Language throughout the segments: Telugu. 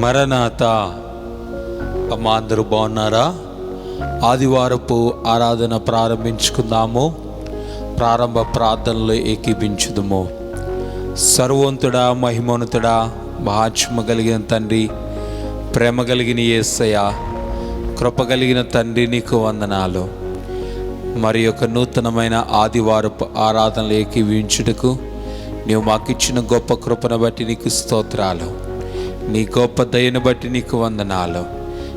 మరణాత. అమ్మా, అందరూ బాగున్నారా? ఆదివారపు ఆరాధన ప్రారంభించుకుందాము. ప్రారంభ ప్రార్థనలో ఏకీభించుదుము. సర్వోన్నతుడా, మహిమోన్నతుడా, మహాత్మ కలిగిన తండ్రి, ప్రేమ కలిగిన యేసయ్య, కృప కలిగిన తండ్రి, నీకు వందనాలు. మరి యొక్క నూతనమైన ఆదివారపు ఆరాధనలు ఏకీవించుటకు నీవు మాకిచ్చిన గొప్ప కృపను బట్టి నీకు స్తోత్రాలు. నీ గొప్ప దయను బట్టి నీకు వందనాలు.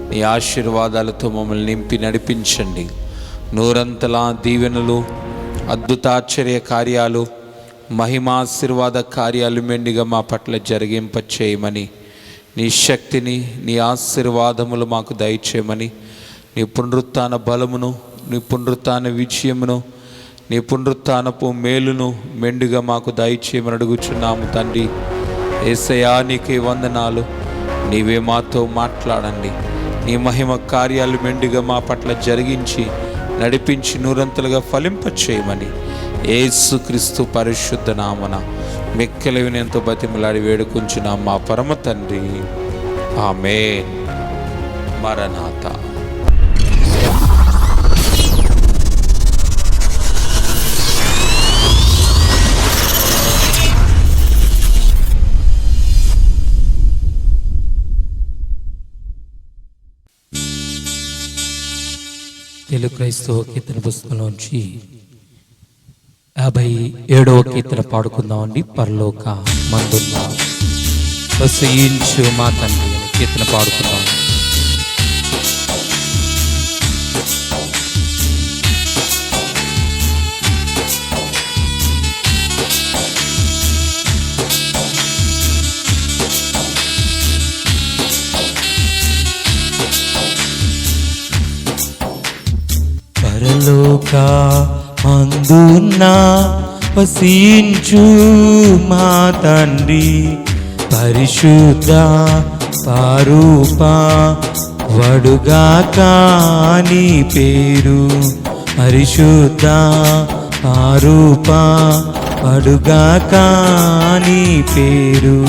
నీ ఆశీర్వాదాలతో మమ్మల్ని నింపి నడిపించండి. నూరంతలా దీవెనలు, అద్భుతాశ్చర్య కార్యాలు, మహిమాశీర్వాద కార్యాలు మెండిగా మా పట్ల జరిగింప చేయమని, నీ శక్తిని, నీ ఆశీర్వాదములు మాకు దయచేయమని, నీ పునరుత్థాన బలమును, నీ పునరుత్థాన విజయమును, నీ పునరుత్థానపు మేలును మెండుగా మాకు దయచేయమని అడుగుచున్నాము తండ్రి. యేసయ్యా, నీకే వందనాలు. నీవే మాతో మాట్లాడండి. నీ మహిమ కార్యాలు మెండుగా మా పట్ల జరిగించి నడిపించి నూరంతలుగా ఫలింపచేయమని యేసుక్రీస్తు పరిశుద్ధ నామన మిక్కిలి వినయంతో బతిమలాడి వేడుకుంటున్నాం మా పరమ తండ్రి. ఆమేన్. మరణాత. తెలుగు క్రైస్తవ కీర్తన పుస్తకంలోంచి 57వ కీర్తన పాడుకుందామండి. పరలోక మందున్న వసించు మా తండ్రి అనే కీర్తన పాడుకుందాం. పరలోక మందున్న వసించు మా తండ్రి, పరిశుద్ధ స్వరూప వడుగాక నీ పేరు. పరిశుద్ధ స్వరూప వడుగాక నీ పేరు.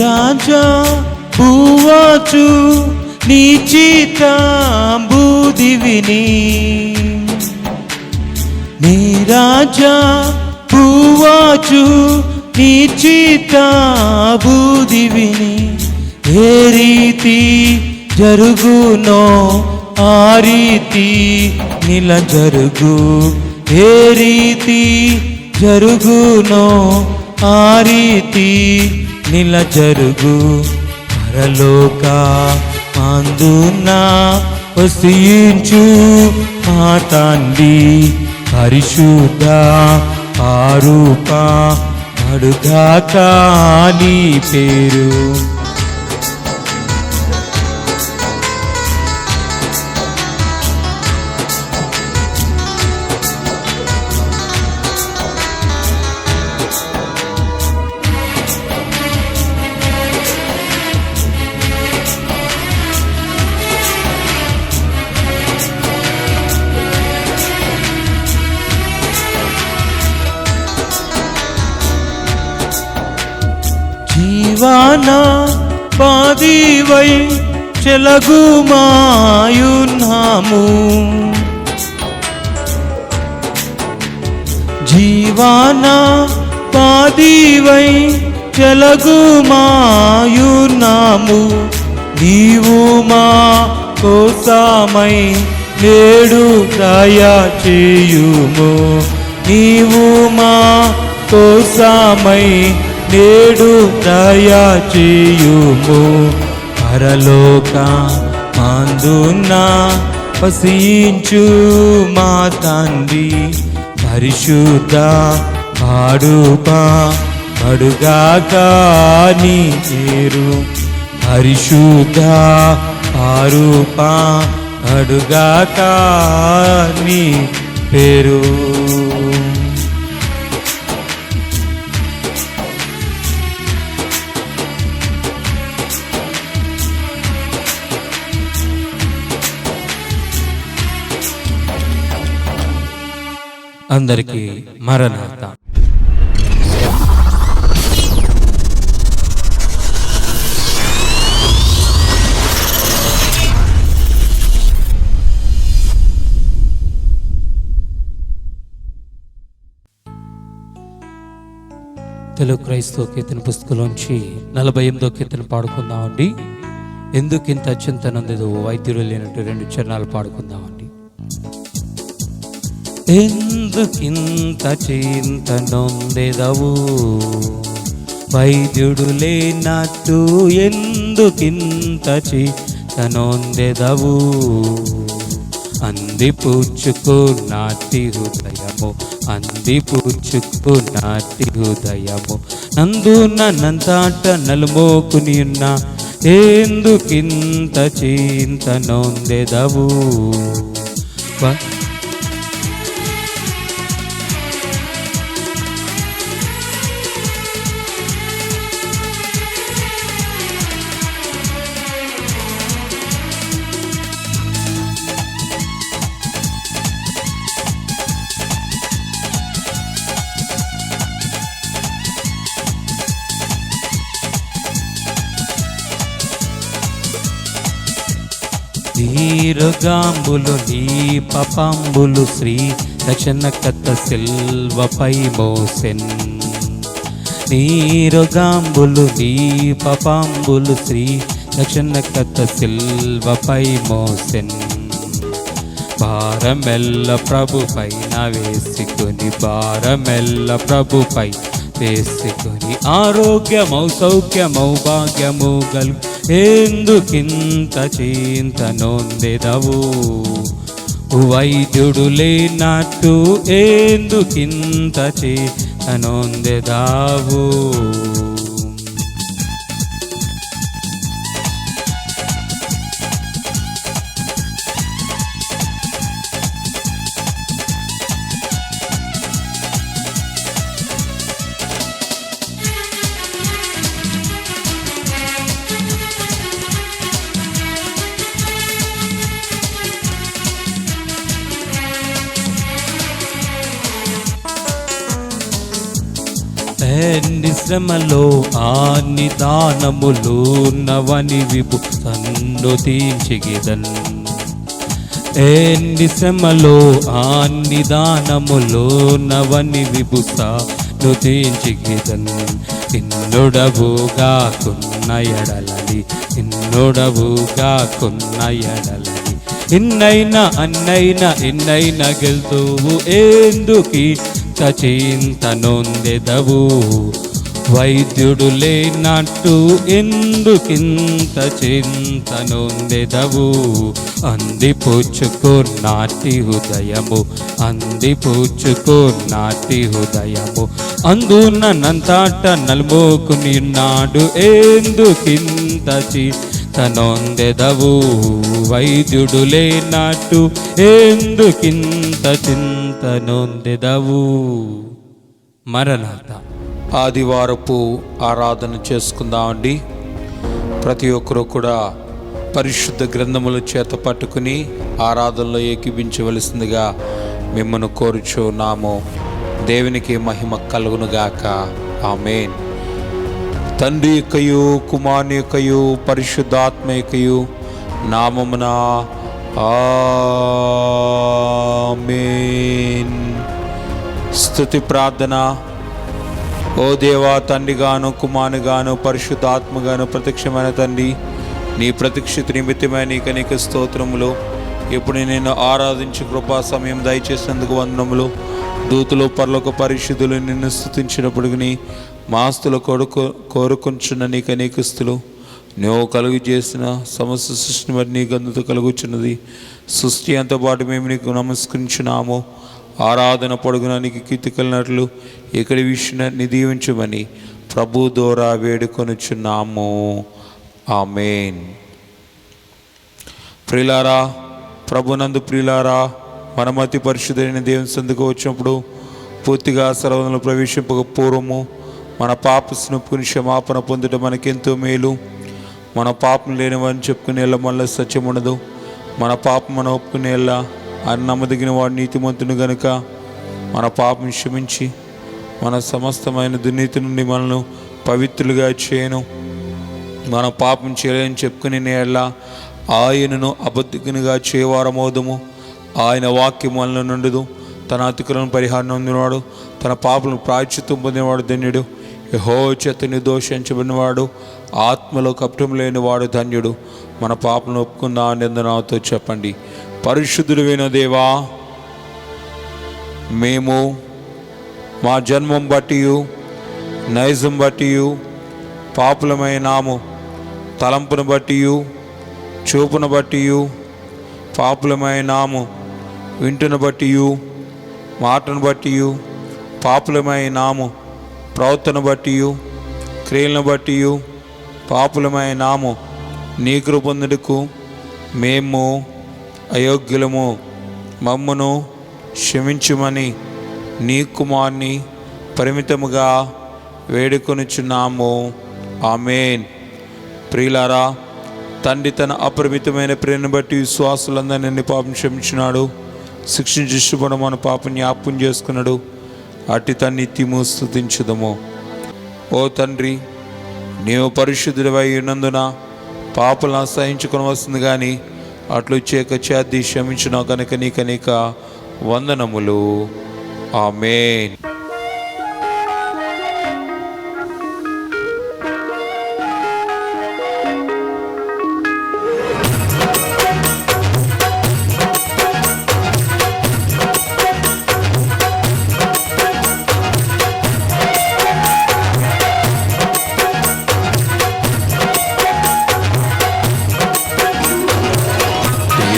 రాజా భూవాచు నీ చిత్తంబుదివిని, నీ రాజా భూవాచు నీ చిత్తంబుదివిని. ఏ రీతి జరుగునో ఆ రీతి నిల జరుగు. ఏ రీతి జరుగునో ఆ రీతి నిల జరుగు. పరలోక మందున్న వసించు మా తండ్రి, పరిశుద్ధ స్వరూప వడుగాక నీ పేరు. జీవాన పాదివై చెలగుమాయున్నాము, జీవాన పాదివై చెలగుమాయున్నాము. నీవు మా కోసమై నేడు దయ చేయుము. నీవు మా కోసమై నేడు దయ చేయుము. పరలోక మందున్న వసించు మా తండ్రి, పరిశుద్ధ స్వరూప వడుగాక నీ పేరు. పరిశుద్ధ ఆరూప అడుగాక నీ పేరు. అందరికీ మరణాత. తెలుగు క్రైస్తవ కీర్తన పుస్తకంలోంచి 48వ కీర్తన పాడుకుందామండి. ఎందుకింత చింత నందేదో వైద్యుడు లేనట్టు 2 చరణాలు పాడుకుందామండి. ఎందుకింత చింత నొందెదవు వైద్యుడు లేనట్టు, ఎందుకింత చింత నొందెదవు, అందిపుచ్చుకున్నటి హృదయము, అందిపుచ్చుకున్నటి హృదయము, నందునంతాట నలుమోకుని ఉన్న, ఎందుకింత చింత నొందెదవు. దీర్ఘాంబులు నీ పపాంబులు శ్రీ రక్షణకర్త సిల్వపై మోసెన్. నీరుగాంబులు నీ పపాంబులు శ్రీ రక్షణకర్త సిల్వపై మోసెన్. భారమెల్ల ప్రభు పైన వేసుకొని, భారమెల్ల ప్రభు పై వేసుకొని, ఆరోగ్యమౌ సౌఖ్యమౌ భాగ్యము గలు, ఎందుకింత చింత నొందెదవు వైద్యుడు లేనట్టు, ఎందుకింత చింత నొందెదవు. ఎన్ని శ్రమలో ఆ నిదానములు నవని విభు సన్నుతించిగిదన్. ఎన్ని శ్రమలో ఆ నిదానములు నవని విభు సన్నుతించిగిదన్. ఇన్నుడవుగా కొన్న ఎడలని, ఇన్నుడవుగా కొన్న ఎడలని, ఇన్నైనా అన్నైనా ఎన్నైనా గెలుతువు, ఎందుకి చింత నొందెదవు వైద్యుడు లేనట్టు, ఎందుకింత చింత నొందెదవు. అందిపుచ్చుకున్నటి హృదయము, అందిపుచ్చుకున్నటి హృదయము, అందునంతాట నలుమోకుని ఉన్నాడు, ఎందుకింత చింత నొందెదవు వైద్యుడు లేనట్టు, ఎందుకింత చింత నొందెదవు. మరణాత. ఆదివారపు ఆరాధన చేసుకుందామండి. ప్రతి ఒక్కరూ కూడా పరిశుద్ధ గ్రంథముల చేత పట్టుకుని ఆరాధనలో ఏకీభించవలసిందిగా మిమ్మల్ని కోరుచున్నాము. దేవునికి మహిమ కలుగునుగాక. ఆమేన్. తండ్రి యొక్కయు కుమారుని యొక్కయు పరిశుద్ధాత్మ యొక్కయు నామమున ఆమేన్. స్తుతి ప్రార్థన. ఓ దేవా, తండ్రిగాను కుమారునిగాను పరిశుద్ధాత్మగాను ప్రత్యక్షమైన తండ్రి, నీ ప్రత్యక్షత నిమిత్తమైన నీకు స్తోత్రములు. ఇప్పుడు నేను ఆరాధించి కృపా సమయం దయచేసినందుకు వందనములు. దూతులు పరలోక పరిశుద్ధులు నిన్ను స్తుతించినప్పుడు మాస్తులు కోరుకుంటున్న నీకు అనేకస్తులు. నువ్వు కలుగు చేసిన సమస్త సృష్టిని బట్టి నీ గంధత కలుగుచున్నది. సృష్టి అంతో పాటు మేము నీకు నమస్కరించున్నాము. ఆరాధన పొడుగున నీకు కీర్తి కలిగినట్లు ఎక్కడి విషయాన్ని దీవించమని ప్రభు ద్వారా వేడుకొనుచున్నాము. ఆమేన్. ప్రియులారా, ప్రభునందు ప్రియులారా, మనమతి పరిశుద్ధైన దేవుని సందుకు వచ్చినప్పుడు పూర్తిగా సర్వదంలో ప్రవేశింపక పూర్వము మన పాపస్ను ఒప్పుకుని క్షమాపణ పొందడం మనకెంతో మేలు. మన పాపం లేనివని చెప్పుకునే మళ్ళీ సత్యం ఉండదు. మన పాపం మనం ఒప్పుకునేలా ఆయన నమ్మదగిన వాడు నీతిమంతుని గనుక మన పాపం క్షమించి మన సమస్తమైన దుర్నీతి నుండి మనల్ని పవిత్రులుగా చేయను. మన పాపం చేయలేని చెప్పుకునే నేల ఆయనను అబద్ధికునిగా చేయవారమోదము. ఆయన వాక్యం మనలో నుండదు. తన అతిక్రమణ పరిహారం పొందినవాడు, తన పాపలను ప్రాయశ్చిత్తం పొందినవాడు ధన్యుడు. యెహోవా చేత నిర్దోషించబడినవాడు, ఆత్మలో కపటం లేనివాడు ధన్యుడు. మన పాపను ఒప్పుకుందా నిందనాతో చెప్పండి. పరిశుద్ధుడైన దేవా, మేము మా జన్మం బట్టి నైజం బట్టి పాపులమైనాము. తలంపును బట్టి చూపును బట్టి పాపులమైనాము. వింటును బట్టి మాటను బట్టి పాపులమైనాము. ప్రవర్తన బట్టి క్రియలను బట్టి పాపులమైనాము. నీ కృప పొందుటకు మేము అయోగ్యులము. మమ్మును క్షమించుమని నీ కుమార్ని పరిమితముగా వేడుకొనుచున్నాము. ఆమేన్. ప్రియులారా, తండ్రి తన అపరిమితమైన ప్రేమను బట్టి విశ్వాసులందరినీ పాపం క్షమించినాడు. శిక్షించుబడ మన పాపం జ్ఞాపకం చేసుకున్నాడు. అట్టి తన నిత్యము స్తుతించుదము. ఓ తండ్రి, నీవు పరిశుద్ధుడివై ఉన్నందున పాపలను అసహించుకొని వస్తుంది, కానీ అట్లు చేక చేతి క్షమించిన కనుక నీకనేక వందనములు. ఆమేన్.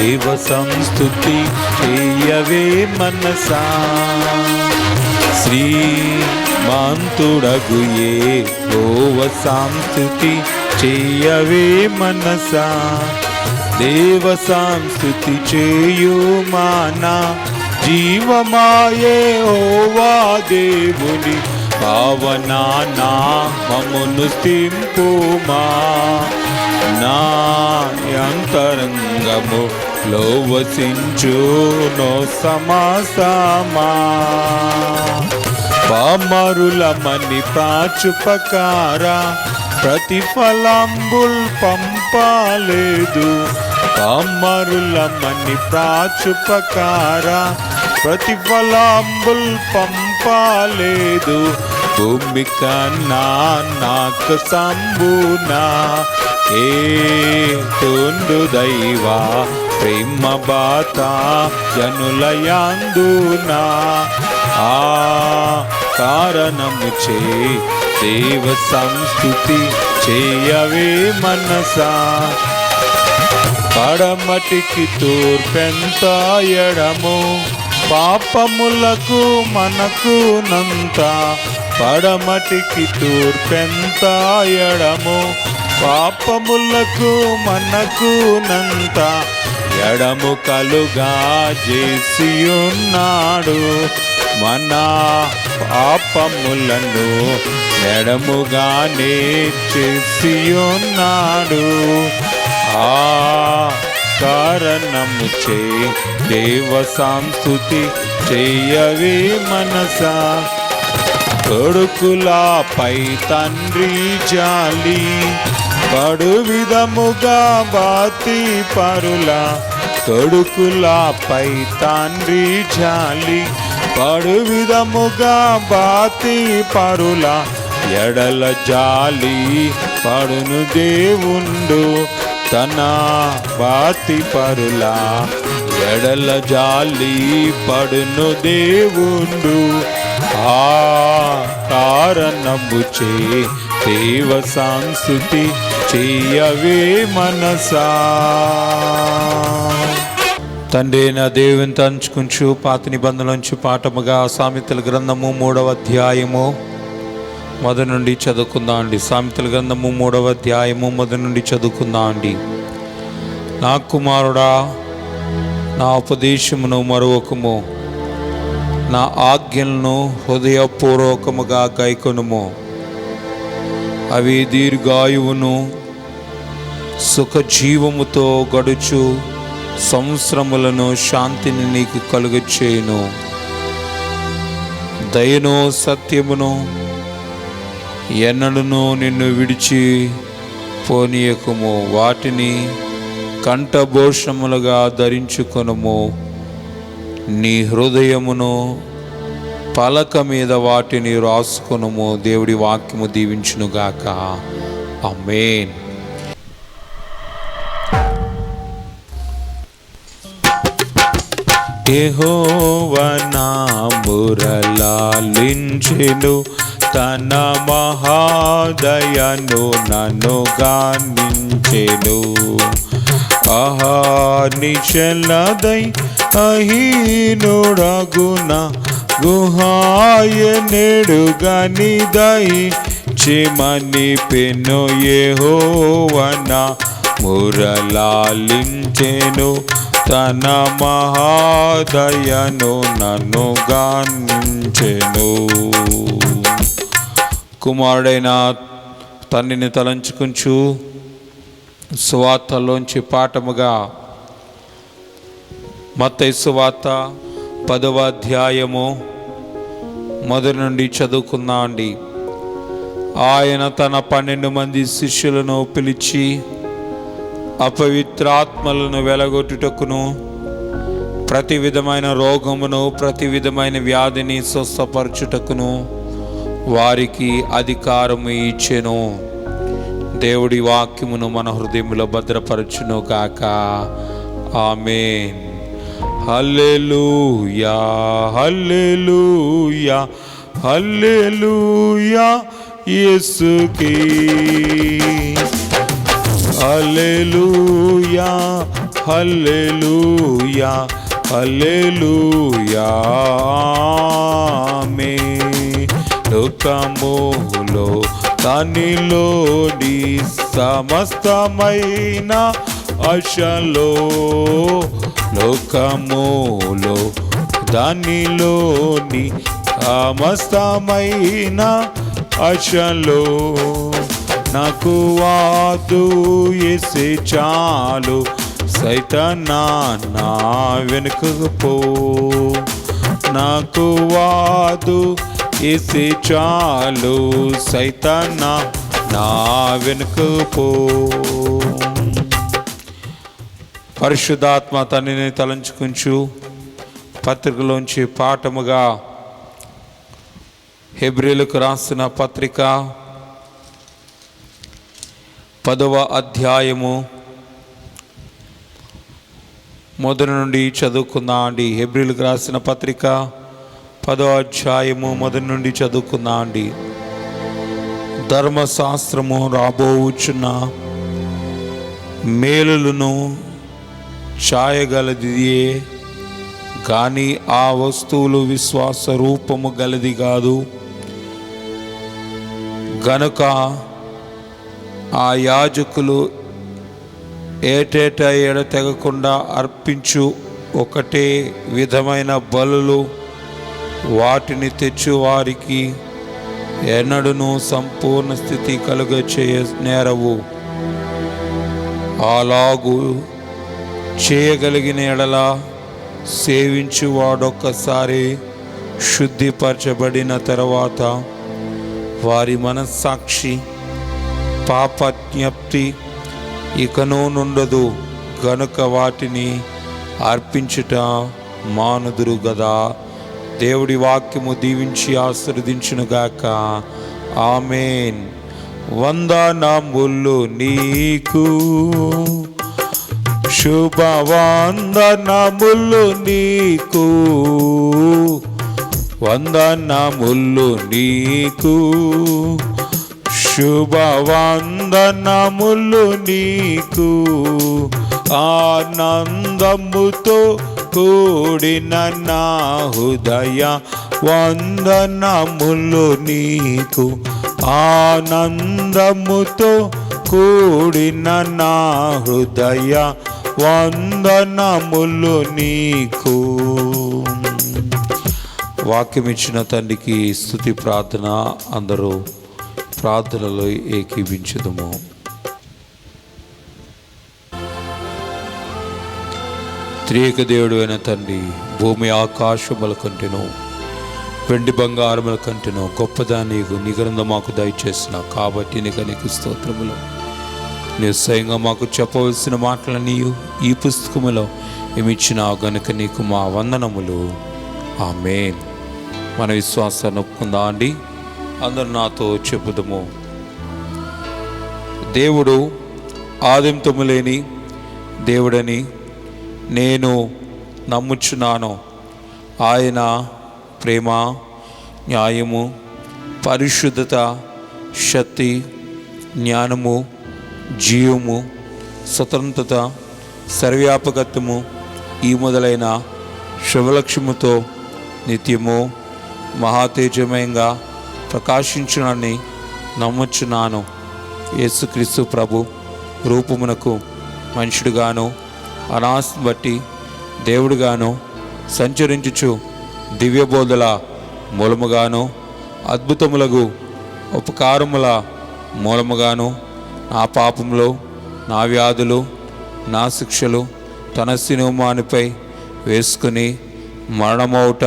దేవ సంస్తుతి చేయవే మనసా, శ్రీమంతుడగు యెహోవ సంస్తుతి చేయవే మనసా. దేవ సంస్తుతి చేయు మానా, జీవమాయే యెహోవా దేవుని పావనా నామమును స్తుతింపుమా. నా అంతరంగము లో వసించునో సమాసమా. పామరులమని ప్రాచుపకార ప్రతిఫలంబుల్ పంపలేదు. పామరులమని ప్రాచుపకార ప్రతిఫలంబుల్ పంపలేదు. భూమి కన్నా నాకు సంబునా ఏ తొండు దైవా ప్రేమ బాత జనులయాందునా. ఆ కారణము చే దేవ సంస్తుతి చేయవే మనసా. పడమటికి తూర్పెంత ఎడము, పాపములకు మనకు నంత. పడమటికి తూర్పెంత ఎడము, పాపములకు మనకు నంత. ఎడము కలుగా చేసియున్నాడు, మన పాపములను ఎడముగానే చేసియున్నాడు. ఆ కారణము చే దేవ సంస్తుతి చేయవే మనసా. కొడుకులపై తండ్రి జాలి పడు విధముగా బాతి పరుల. కొడుకులపై తండ్రి జాలి పడు విధముగా బాతి పరుల. ఎడల జాలి పడును దేవుండు తన బాతి పరుల. ఎడల జాలి పడును దేవుండు. ఆ కారణము చే దేవ సంస్తుతి చేయవే మనసా. తండ్రి నా దేవుని తలుచుకుంటూ పాత నిబంధనలోంచి పాఠముగా సామెతల గ్రంథము 3వ అధ్యాయము మొదటి నుండి చదువుకుందాం అండి. సామెతల గ్రంథము 3వ అధ్యాయము మొదటి నుండి చదువుకుందాం అండి. నా కుమారుడా, నా ఉపదేశమును మరువకము, నా ఆజ్ఞలను హృదయపూర్వకముగా గైకొనుము. అవి దీర్ఘాయువును సుఖజీవముతో గడుచు సంవత్సరములను శాంతిని నీకు కలుగచేయును. దయను సత్యమును ఎన్నడూను నిన్ను విడిచి పోనీయకుము. వాటిని కంఠభూషములుగా ధరించుకొనుము. నీ హృదయమును పలక మీద వాటిని రాసుకొనుము. దేవుడి వాక్యము దీవించునుగాక. ఆమేన్. యెహోవా నా మొరలాలించెను, తన మహాదయను నన్ను గానించెను. నిశలదై అహీనుడగున గుహాయనెడుగనిదై చిమని పెను. యెహోవా నా మొరలాలించెను, తన మహాదయను నన్ను గానించెను. కుమారుడైన తండ్రిని తలంచుకుంటూ సువార్తలోంచి పాఠముగా మత్తయి సువార్త 10వ అధ్యాయము మొదటి నుండి చదువుకుందామండి. ఆయన తన 12 మంది శిష్యులను పిలిచి అపవిత్రాత్మలను వెలగొట్టుటకును, ప్రతి విధమైన రోగమును, ప్రతి విధమైన వ్యాధిని స్వస్థపరచుటకును వారికి అధికారము ఇచ్చెను. దేవుడి వాక్యమును మన హృదయములో భద్రపరచును గాక. ఆమేన్. హల్లెలూయా, హల్లెలూయా, హల్లెలూయా యేసుకి. హల్లెలూయా, హల్లెలూయా, హల్లెలూయా. ఆమేన్. లోకములో దానిలోని సమస్తమైన ఆశలో, లోకములో దానిలోని సమస్తమైన ఆశలో నాకు వాదు యేసే చాలు, సైతానా నా వెనుకకు పో. నాకు వాదు యేసే చాలు, సైతానా నా వెనుకకు పో. పరిశుద్ధాత్మ తండ్రిని తలంచుకుంటూ పత్రికలోంచి పాఠముగా హెబ్రీయులకు రాసిన పత్రిక 10వ అధ్యాయము మొదటి నుండి చదువుకుందాం అండి. హెబ్రీయులకు రాసిన పత్రిక 10వ అధ్యాయము మొదటి నుండి చదువుకుందాం అండి. ధర్మశాస్త్రము రాబోచున్న మేలులను ఛాయగలదియే కానీ ఆ వస్తువులు విశ్వాస రూపము గలది కాదు. గనుక ఆ యాజకులు ఏటేటా ఎడతెగకుండా అర్పించు ఒకటే విధమైన బలులు వాటిని తెచ్చు వారికి ఎన్నడూను సంపూర్ణ స్థితి కలుగచేయ నేరవు. అలాగు చేయగలిగిన ఎడల సేవించు వాడొక్కసారి శుద్ధిపరచబడిన తర్వాత వారి మనస్సాక్షి పాపజ్ఞప్తి ఇకనూ నుండదు. గనుక వాటిని అర్పించుట మానుదురు గదా. దేవుడి వాక్యము దీవించి ఆశీర్వదించునుగాక. ఆమేన్. వందనములు నీకు, శుభవందనములు నీకు, వందనములు నీకు, శుభవందనములు నీకు. ఆనందముతో కూడిన నా హృదయ వందనములు నీకు. ఆనందముతో కూడిన నా హృదయ వందనములు నీకు. వాక్యం ఇచ్చిన తండ్రికి స్తుతి ప్రార్థన. అందరూ ప్రార్థనలో ఏకీభించుదుము. త్రియేక దేవుడు అయిన తండ్రి, భూమి ఆకాశముల కంటేను వెండి బంగారముల కంటేను గొప్పదాన్ని నీ గ్రంథం మాకు దయచేసిన కాబట్టి నీకు స్తోత్రములు. నీవు స్వయంగా మాకు చెప్పవలసిన మాటలని ఈ పుస్తకములో ఏమిచ్చినా గనుక నీకు మా వందనములు. ఆమేన్. మన విశ్వాసాన్ని ఒప్పుకుందా అండి? అందరూ నాతో చెప్పుదము. దేవుడు ఆదింతము లేని దేవుడని నేను నమ్ముచున్నాను. ఆయన ప్రేమ, న్యాయము, పరిశుద్ధత, శక్తి, జ్ఞానము, జీవము, స్వతంత్రత, సర్వవ్యాపకత్వము ఈ మొదలైన శుభలక్ష్యముతో నిత్యము మహాతేజమయంగా ప్రకాశించునని నమ్ముచున్నాను. యేసుక్రీస్తు ప్రభు రూపమునకు మనుషుడుగాను అనాస్తిని బట్టి దేవుడుగాను సంచరించుచు దివ్యబోధల మూలముగాను అద్భుతములకు ఉపకారముల మూలముగాను నా పాపములు, నా వ్యాధులు, నా శిక్షలు తన సినిమానిపై వేసుకుని మరణమౌట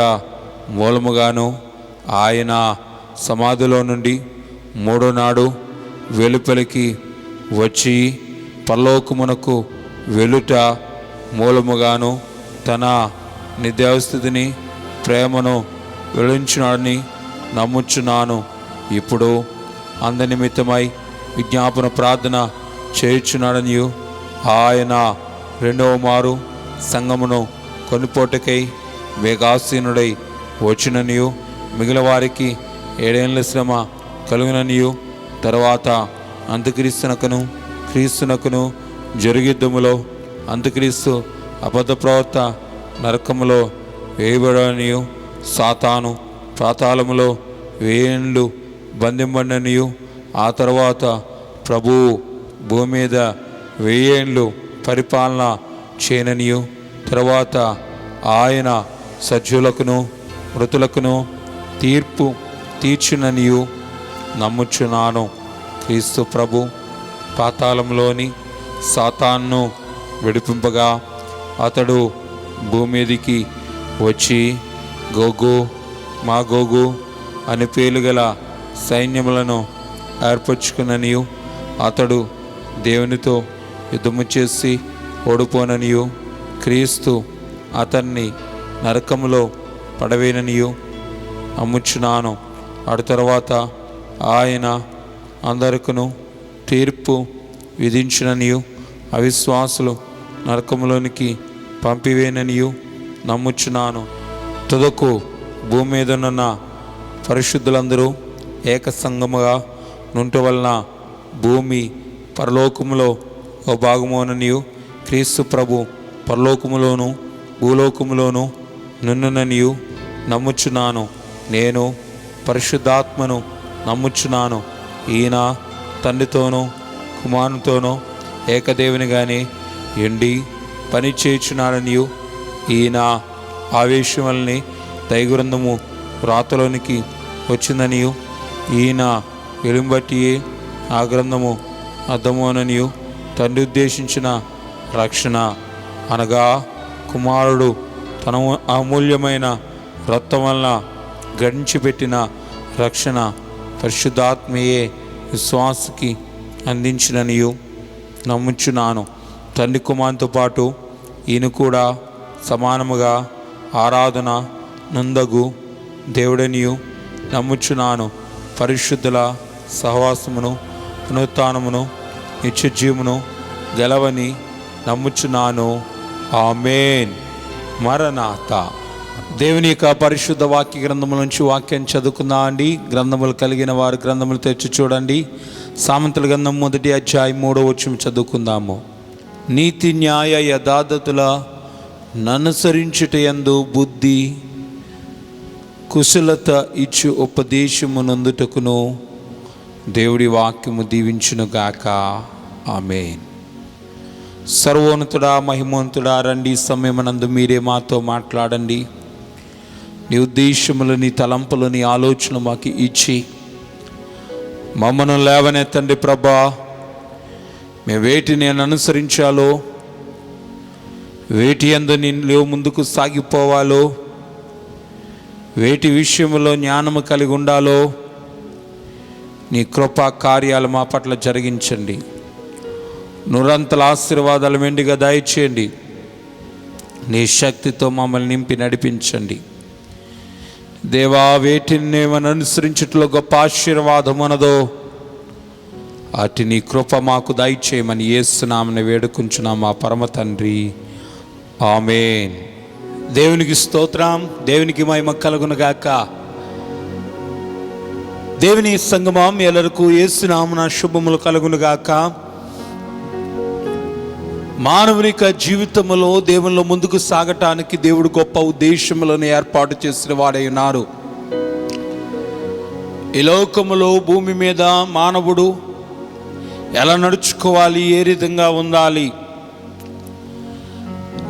మూలముగాను ఆయన సమాధిలో నుండి మూడో నాడు వెలుపలికి వచ్చి పరలోకమునకు వెలుట మూలముగాను తన నిత్యావస్థితిని ప్రేమను వెలుంచున్నాడని నమ్ముచున్నాను. ఇప్పుడు అందనిమిత్తమై విజ్ఞాపన ప్రార్థన చేయుచున్నాడని ఆయన రెండవ మారు సంఘమును కొనిపోటకై వేగాసీనుడై వచ్చిననియు మిగిలిన వారికి 7 ఏళ్ల శ్రమ కలుగుననియు తర్వాత అంత్యక్రీస్తునకును క్రీస్తునకును జరుగుద్దములో అంత్యక్రీస్తు అబద్ధ ప్రవక్త నరకములో వేయబడనియు సాతాను పాతాళములో 1000 ఏండ్లు బంధింపబడిననియు ఆ తర్వాత ప్రభువు భూమి మీద 1000 ఏండ్లు పరిపాలన చేయననియు తర్వాత ఆయన సజ్జులకును మృతులకును తీర్పు తీర్చుననియు నమ్ముచున్నాను. క్రీస్తు ప్రభు పాతాళంలోని సాతాన్ను విడిపింపగా అతడు భూమి మీదికి వచ్చి గోగు మాగోగు అని పేలుగల సైన్యములను ఏర్పరచుకుననియు అతడు దేవునితో యుద్ధము చేసి ఓడిపోననియు క్రీస్తు అతన్ని నరకములో పడవేననియు నమ్ముచున్నాను. అటు తర్వాత ఆయన అందరికను తీర్పు విధించుననియు అవిశ్వాసులు నరకములోనికి పంపివేననియు నమ్ముచున్నాను. తుదకు భూమి మీదనున్న పరిశుద్ధులందరూ ఏకసంగముగా నుంట వలన భూమి పరలోకములో ఓ భాగముననియు క్రీస్తు ప్రభు పరలోకములోను భూలోకములోను నున్నననియు నమ్ముచున్నాను. నేను పరిశుద్ధాత్మను నమ్ముచున్నాను. ఈయన తండ్రితోనూ కుమారునితోనూ ఏకదేవునిగానే ఎండి పని చేయుచున్నాడనియు ఈయన ఆవేశం వలని దైవగ్రంథము రాతలోనికి వచ్చిందనియు ఈయన వెలుంబట్టియే ఆ గ్రంథము అర్థమోననియు తండ్రి ఉద్దేశించిన రక్షణ అనగా కుమారుడు తన అమూల్యమైన రక్తం వలన గడించిపెట్టిన రక్షణ పరిశుద్ధాత్మయే విశ్వాసకి అందించిననియు నమ్ముచున్నాను. తండ్రి కుమారునితో పాటు ఈయన కూడా సమానముగా ఆరాధన నందగు దేవుడనియు నమ్ముచున్నాను. పరిశుద్ధుల సహవాసమును పునరుత్థానమును నిత్యజీవమును గెలవని నమ్ముచున్నాను. ఆమేన్. మరణాత. దేవుని యొక్క పరిశుద్ధ వాక్య గ్రంథముల నుంచి వాక్యం చదువుకుందా అండి. గ్రంథములు కలిగిన వారు గ్రంథములు తెచ్చి చూడండి. సామంతుల గ్రంథం 1వ అధ్యాయం 3వ వచనం చదువుకుందాము. నీతి న్యాయ యథార్థతుల ననుసరించుటయందు బుద్ధి కుశలత ఇచ్చు ఉపదేశమునందుటకును దేవుడి వాక్యము దీవించునుగాక. ఆమేన్. సర్వోన్నతుడా, మహిమోన్నతుడా, రండి ఈ సమయమునందు మీరే మాతో మాట్లాడండి. నీ ఉద్దేశములు, నీ తలంపులు, నీ ఆలోచనలు మాకు ఇచ్చి మమ్మను లేవనెత్తండి ప్రభా. మేము వేటిని అనుసరించాలో, వేటి యందు నీలో ముందుకు సాగిపోవాలో, వేటి విషయంలో జ్ఞానము కలిగి ఉండాలో నీ కృపా కార్యాలు మా పట్ల జరిగించండి. నూరంతల ఆశీర్వాదాలు మెండుగా దయచేయండి. నీ శక్తితో మమ్మల్ని నింపి నడిపించండి దేవా. వేటిని మేము అనుసరించట్లో గొప్ప ఆశీర్వాదం ఉన్నదో అటు నీ కృప మాకు దయచేయమని యేసు నామమున వేడుకుంటున్నాం మా పరమ తండ్రి, ఆమేన్. దేవునికి స్తోత్రం, దేవునికి మహిమ కలుగును గాక. దేవుని సంగమం ఎల్లరకు యేసు నామమున శుభములు కలుగును గాక. మానవునిక జీవితంలో దేవునిలో ముందుకు సాగటానికి దేవుడు గొప్ప ఉద్దేశములను ఏర్పాటు చేసిన వాడై ఉన్నారు. ఈ లోకములో భూమి మీద మానవుడు ఎలా నడుచుకోవాలి, ఏ విధంగా ఉండాలి,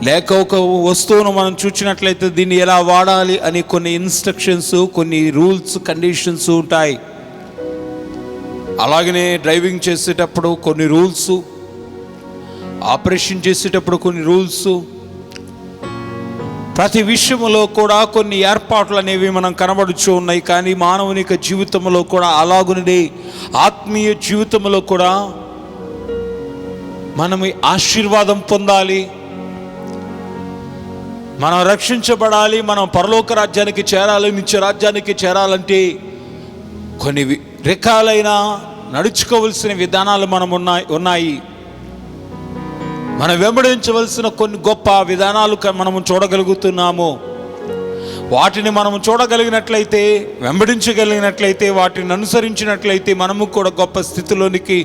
లేక ఒక వస్తువును మనం చూసినట్లయితే దీన్ని ఎలా వాడాలి అని కొన్ని ఇన్స్ట్రక్షన్స్, కొన్ని రూల్స్, కండిషన్స్ ఉంటాయి. అలాగనే డ్రైవింగ్ చేసేటప్పుడు కొన్ని రూల్స్, ఆపరేషన్ చేసేటప్పుడు కొన్ని రూల్స్, ప్రతి విషయంలో కూడా కొన్ని ఏర్పాట్లు అనేవి మనం కనబడుచు ఉన్నాయి. కానీ మానవుని యొక్క జీవితంలో కూడా అలాగునే ఆత్మీయ జీవితంలో కూడా మనం ఆశీర్వాదం పొందాలి, మనం రక్షించబడాలి, మనం పరలోక రాజ్యానికి చేరాలి, నిత్య రాజ్యానికి చేరాలంటే కొన్ని రకాలైన నడుచుకోవలసిన విధానాలు ఉన్నాయి. మనం వెంబడించవలసిన కొన్ని గొప్ప విధానాలు మనము చూడగలుగుతున్నాము. వాటిని మనము చూడగలిగినట్లయితే, వెంబడించగలిగినట్లయితే, వాటిని అనుసరించినట్లయితే మనము కూడా గొప్ప స్థితిలోనికి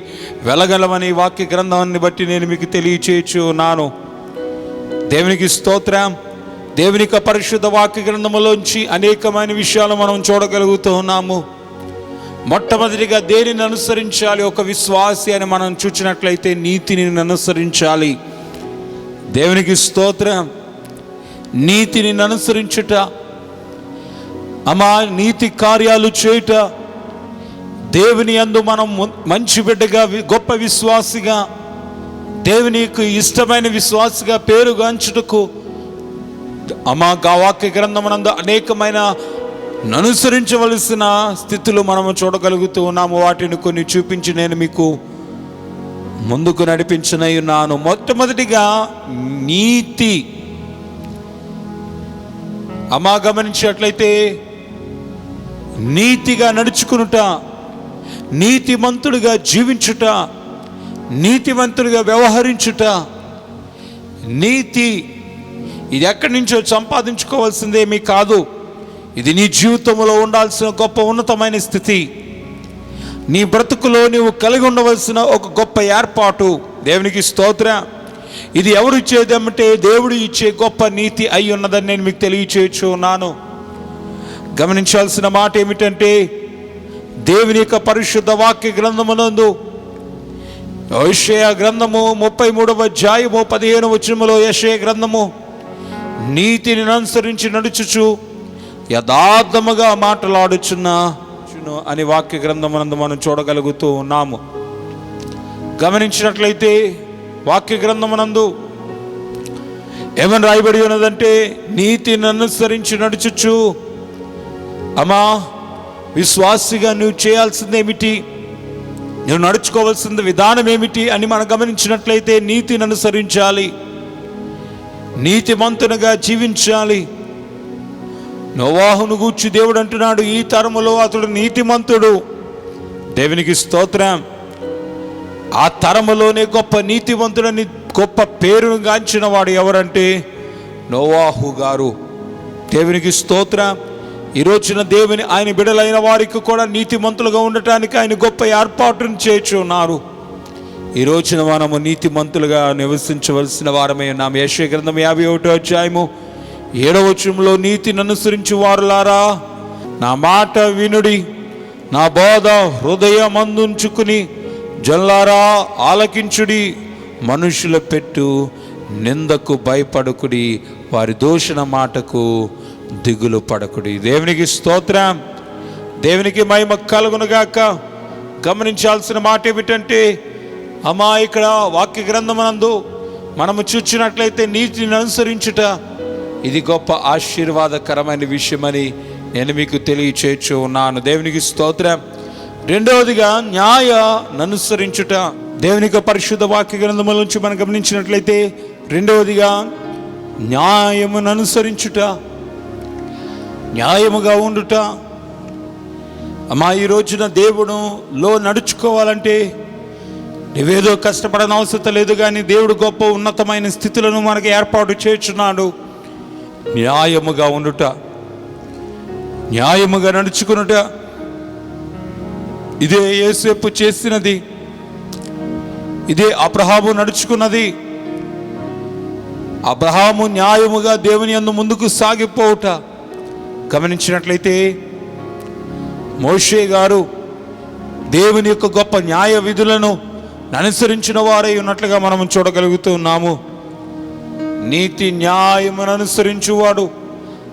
వెళ్ళగలమని వాక్య గ్రంథాన్ని బట్టి నేను మీకు తెలియచేయచ్చు ఉన్నాను. దేవునికి స్తోత్రం. దేవుని యొక్క పరిశుద్ధ వాక్య గ్రంథములోంచి అనేకమైన విషయాలు మనం చూడగలుగుతూ ఉన్నాము. మొట్టమొదటిగా దేనిని అనుసరించాలి? ఒక విశ్వాసి అని మనం చూసినట్లయితే నీతిని అనుసరించాలి. దేవునికి స్తోత్రం. నీతిని అనుసరించుట, నీతి కార్యాలు చేయుట, దేవుని యందు మనం మంచి బిడ్డగా, గొప్ప విశ్వాసిగా, దేవునికి ఇష్టమైన విశ్వాసిగా పేరుగాంచుటకు వాక్య గ్రంథమునందు అనేకమైన అనుసరించవలసిన స్థితులు మనము చూడగలుగుతూ ఉన్నాము. వాటిని కొన్ని చూపించి నేను మీకు ముందుకు నడిపించనై ఉన్నాను. మొట్టమొదటిగా నీతి. గమనించినట్లయితే నీతిగా నడుచుకునుట, నీతిమంతుడిగా జీవించుట, నీతివంతుడిగా వ్యవహరించుట. నీతి ఇది ఎక్కడి నుంచో సంపాదించుకోవాల్సిందేమీ కాదు. ఇది నీ జీవితంలో ఉండాల్సిన గొప్ప ఉన్నతమైన స్థితి. నీ బ్రతుకులో నీవు కలిగి ఉండవలసిన ఒక గొప్ప ఏర్పాటు. దేవునికి స్తోత్రం. ఇది ఎవరు ఇచ్చేదేమంటే దేవుడు ఇచ్చే గొప్ప నీతి అయి ఉన్నదని నేను మీకు తెలియచేయచ్చు ఉన్నాను. గమనించాల్సిన మాట ఏమిటంటే, దేవుని యొక్క పరిశుద్ధ వాక్య గ్రంథమునందు యెషయా గ్రంథము 33వ అధ్యాయము 15వ వచనములో యెషయా గ్రంథము నీతిని అనుసరించి నడుచుచు యథార్థముగా మాట్లాడుచున్నాను అని వాక్య గ్రంథమునందు మనం చూడగలుగుతూ ఉన్నాము. గమనించినట్లయితే వాక్య గ్రంథమునందు ఏమని రాయబడి ఉన్నదంటే, నీతిని అనుసరించి నడుచుచు. విశ్వాసిగా నువ్వు చేయాల్సిందేమిటి, నువ్వు నడుచుకోవాల్సిన విధానం ఏమిటి అని మనం గమనించినట్లయితే నీతిని అనుసరించాలి, నీతిమంతునిగా జీవించాలి. నోవాహును గూర్చి దేవుడు అంటున్నాడు, ఈ తరములో అతడు నీతిమంతుడు. దేవునికి స్తోత్రం. ఆ తరములోనే గొప్ప నీతివంతుడని గొప్ప పేరును గాంచిన వాడు ఎవరంటే నోవాహు గారు. దేవునికి స్తోత్రం. ఈ రోజున దేవుని ఆయన బిడలైన వారికి కూడా నీతిమంతులుగా ఉండటానికి ఆయన గొప్ప ఏర్పాటును చేయుచున్నారు. ఈ రోజున మనము నీతిమంతులుగా నివసించవలసిన వారమే ఉన్నాము. యెషయా గ్రంథం 51వ అధ్యాయము 7వ వచనంలో, నీతిని అనుసరించి వారులారా నా మాట వినుడి, నా బోధ హృదయమందుంచుకుని జనులారా ఆలకించుడి, మనుషుల పెట్టు నిందకు భయపడకుడి, వారి దూషణ మాటకు దిగులు పడకుడి. దేవునికి స్తోత్రం, దేవునికి మహిమ కలుగునుగాక. గమనించాల్సిన మాట ఏమిటంటే, అమ్మా ఇక్కడ వాక్య గ్రంథమనందు మనము చూచినట్లయితే నీతిని అనుసరించుట ఇది గొప్ప ఆశీర్వాదకరమైన విషయమని నేను మీకు తెలియచేయచ్చు ఉన్నాను. దేవునికి స్తోత్రం. రెండవదిగా న్యాయాన్ని అనుసరించుట. దేవునికి పరిశుద్ధ వాక్య గ్రంథముల నుంచి మనం గమనించినట్లయితే రెండవదిగా న్యాయమును అనుసరించుట, న్యాయముగా ఉండుట. అమ్మా ఈ రోజున దేవుడులో నడుచుకోవాలంటే నువ్వేదో కష్టపడని అవసరం లేదు, కానీ దేవుడు గొప్ప ఉన్నతమైన స్థితులను మనకు ఏర్పాటు చేస్తున్నాడు. న్యాయముగా ఉండుట, న్యాయముగా నడుచుకునుట, ఇదే యోసేపు చేసినది, ఇదే అబ్రహాము నడుచుకున్నది. అబ్రహాము న్యాయముగా దేవుని యందు ముందుకు సాగిపోవుట. గమనించినట్లయితే మోషే గారు దేవుని యొక్క గొప్ప న్యాయ విధులను అనుసరించిన వారై ఉన్నట్లుగా మనం చూడగలుగుతున్నాము. నీతి న్యాయమును అనుసరించువాడు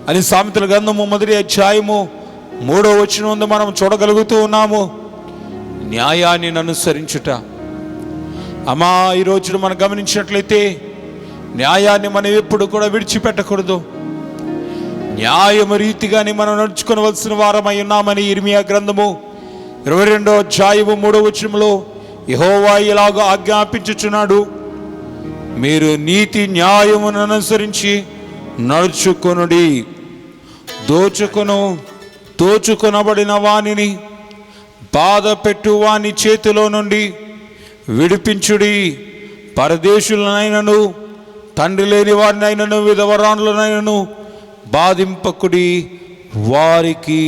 అని సామెతల గ్రంథము 1వ అధ్యాయము 3వ వచనం మనం చూడగలుగుతూ ఉన్నాము. న్యాయాన్ని అనుసరించుట. అమ్మా ఈ రోజున మనం గమనించినట్లయితే న్యాయాన్ని మనం ఎప్పుడు కూడా విడిచిపెట్టకూడదు. న్యాయము రీతిగానే మనం నడుచుకోవలసిన వారమై ఉన్నామని ఇర్మియా గ్రంథము 22వ అధ్యాయము 3వ వచనంలో యెహోవా ఇలాగ ఆజ్ఞాపించుచున్నాడు, మీరు నీతి న్యాయమును అనుసరించి నడుచుకొనుడి. దోచుకొనబడిన వానిని బాధ పెట్టు వాని చేతిలో నుండి విడిపించుడి. పరదేశులనైనను తండ్రి లేని వారినైనను విధవరాన్లనైనను బాధింపకుడి, వారికి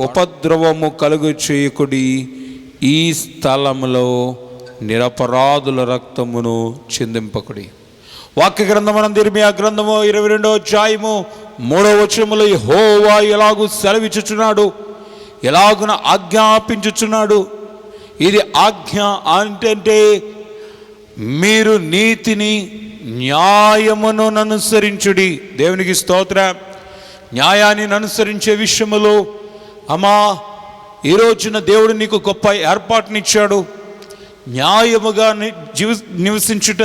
ఉపద్రవము కలుగు చేయకుడి. ఈ స్థలములో నిరపరాధుల రక్తమును చిందింపకుడి. వాక్య గ్రంథం ఇర్మియా గ్రంథము 22వ అధ్యాయము 3వ వచనములో యెహోవా ఎలాగూ సెలవిచ్చుచున్నాడు, ఎలాగున ఆజ్ఞాపించుచున్నాడు. ఇది ఆజ్ఞ అంటే మీరు నీతిని న్యాయమును అనుసరించుడి. దేవునికి స్తోత్రం. న్యాయాన్ని అనుసరించే విషయములో అమ్మా ఈ రోజున దేవుడు నీకు గొప్ప ఏర్పాటునిచ్చాడు. న్యాయముగా నివసించుట,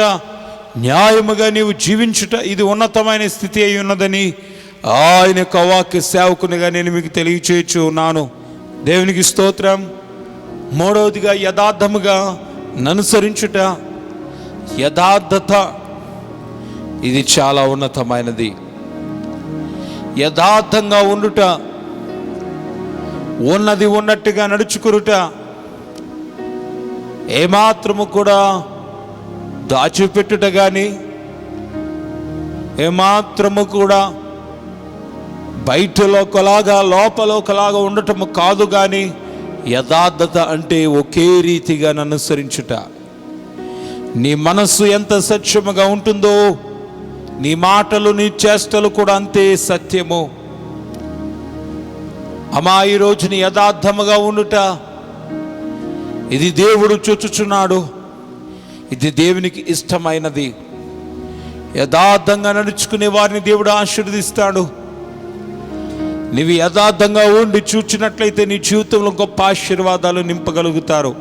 న్యాయముగా నీవు జీవించుట ఇది ఉన్నతమైన స్థితి అయి ఉన్నదని ఆయన యొక్క వాక్య సేవకునిగా నేను మీకు తెలియచేయచ్చు ఉన్నాను. దేవునికి స్తోత్రం. మూడవదిగా యథార్థముగా అనుసరించుట. యథార్థత ఇది చాలా ఉన్నతమైనది. యథార్థంగా ఉండుట, ఉన్నది ఉన్నట్టుగా నడుచుకునుట, ఏమాత్రము కూడా దాచిపెట్టుట కానీ ఏమాత్రము కూడా బయటలో ఒకలాగా లోపల ఒకలాగా ఉండటము కాదు. కానీ యథార్థత అంటే ఒకే రీతిగా అనుసరించుట. నీ మనస్సు ఎంత సత్యముగా ఉంటుందో నీ మాటలు నీ చేష్టలు కూడా అంతే సత్యము. అమ్మా ఈ రోజుని యథార్థముగా ఉండుట ఇది దేవుడు చూచుచున్నాడు, ఇది దేవునికి ఇష్టమైనది. యథార్థంగా నడుచుకునే వారిని దేవుడు ఆశీర్వదిస్తాడు. నీవు యథార్థంగా ఉండి చూచినట్లయితే నీ జీవితంలో గొప్ప ఆశీర్వాదాలు నింపగలుగుతారు.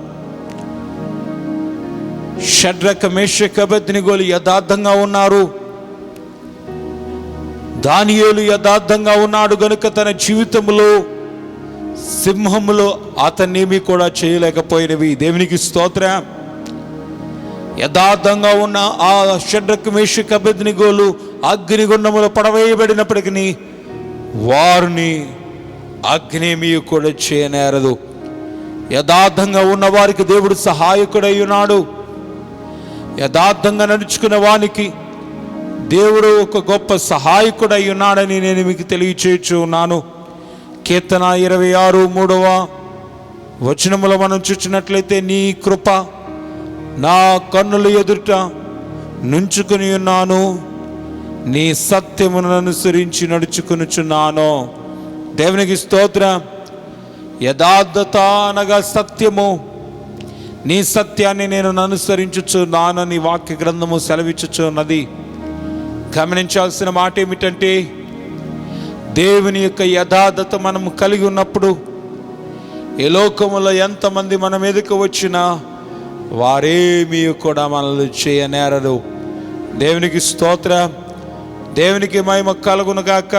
షడ్రక మేషక అబేద్నెగోలు యథార్థంగా ఉన్నారు. దానియేలు యథార్థంగా ఉన్నాడు గనుక తన జీవితంలో సింహములో అతన్నేమీ కూడా చేయలేకపోయినవి. దేవునికి స్తోత్రం. యథార్థంగా ఉన్న ఆ షడ్రక మేషక అబేద్నెగోలు అగ్నిగుండములో పడవేయబడినప్పటికీ వారిని అగ్నేమీ కూడా చేయనేరదు. యథార్థంగా ఉన్న వారికి దేవుడు సహాయకుడై ఉన్నాడు. యథార్థంగా నడుచుకున్న వానికి దేవుడు ఒక గొప్ప సహాయకుడై ఉన్నాడని నేను మీకు తెలియచేయచ్చు ఉన్నాను. కీర్తన 26:3 వచనములో మనం చూసినట్లయితే నీ కృప నా కన్నుల ఎదుట నుంచుకుని ఉన్నాను, నీ సత్యమును అనుసరించి నడుచుకునుచున్నాను. దేవునికి స్తోత్రం. యథార్థత అనగా సత్యము. నీ సత్యాన్ని నేను అనుసరించుచున్నానని వాక్య గ్రంథము సెలవిచ్చుచున్నది. గమనించాల్సిన మాట ఏమిటంటే, దేవుని యొక్క యథార్థత మనము కలిగి ఉన్నప్పుడు ఈ లోకములో ఎంతమంది మన మీదకు వచ్చినా వారేమీ కూడా మనల్ని చేయనేరరు. దేవునికి స్తోత్రం, దేవునికి మహిమ కలుగునుగాక.